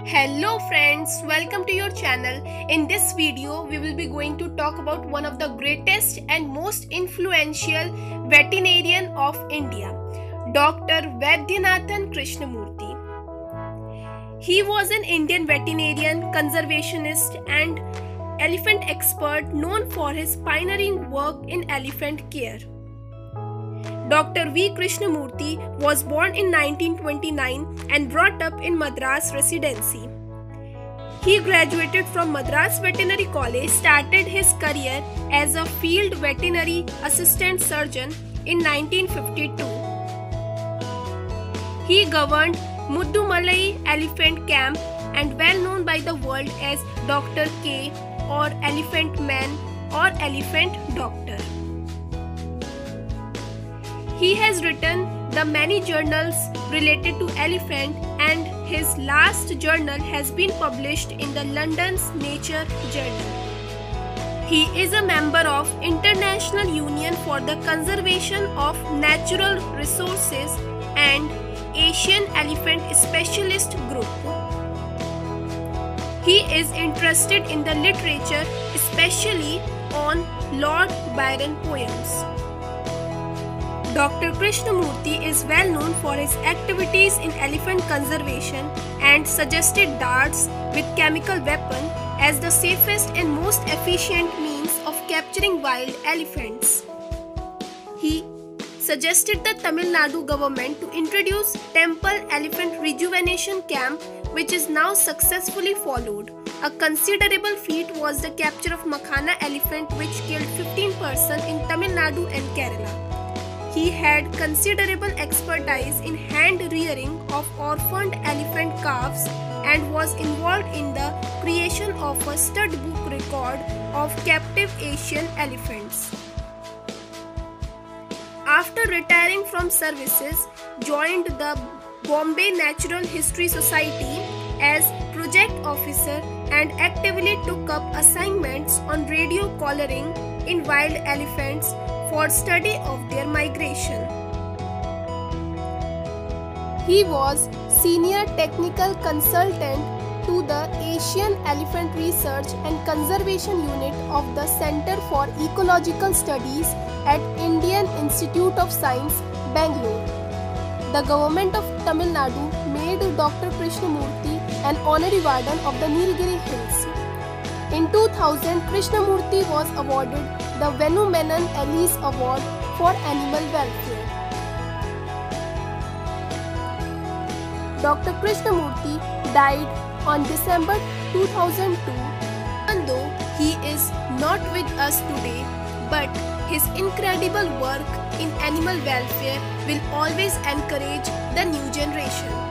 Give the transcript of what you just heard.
Hello friends, welcome to your channel. In this video, we will be going to talk about one of the greatest and most influential veterinarian of India, Dr. Vaidyanathan Krishnamurthy. He was an Indian veterinarian, conservationist and elephant expert known for his pioneering work in elephant care. Dr. V. Krishnamurthy was born in 1929 and brought up in Madras Residency. He graduated from Madras Veterinary College, started his career as a field veterinary assistant surgeon in 1952. He governed Muddumalai Elephant Camp and well known by the world as Dr. K or Elephant Man or Elephant Doctor. He has written the many journals related to elephant and his last journal has been published in the London's Nature Journal. He is a member of International Union for the Conservation of Natural Resources and Asian Elephant Specialist Group. He is interested in the literature, especially on Lord Byron poems. Dr. Krishnamurthy is well known for his activities in elephant conservation and suggested darts with chemical weapon as the safest and most efficient means of capturing wild elephants. He suggested the Tamil Nadu government to introduce Temple Elephant Rejuvenation Camp, which is now successfully followed. A considerable feat was the capture of Makhana elephant, which killed 15 persons in Tamil Nadu and Kerala. He had considerable expertise in hand-rearing of orphaned elephant calves and was involved in the creation of a stud book record of captive Asian elephants. After retiring from services, joined the Bombay Natural History Society as project officer and actively took up assignments on radio collaring in wild elephants for study of their migration. He was Senior Technical Consultant to the Asian Elephant Research and Conservation Unit of the Center for Ecological Studies at Indian Institute of Science, Bangalore. The government of Tamil Nadu made Dr. Krishnamurthy an honorary warden of the Nilgiri Hills. In 2000, Krishnamurthy was awarded the Venu Menon Ellis Award for Animal Welfare. Dr. Krishnamurthy died on December 2002. Even though he is not with us today, but his incredible work in animal welfare will always encourage the new generation.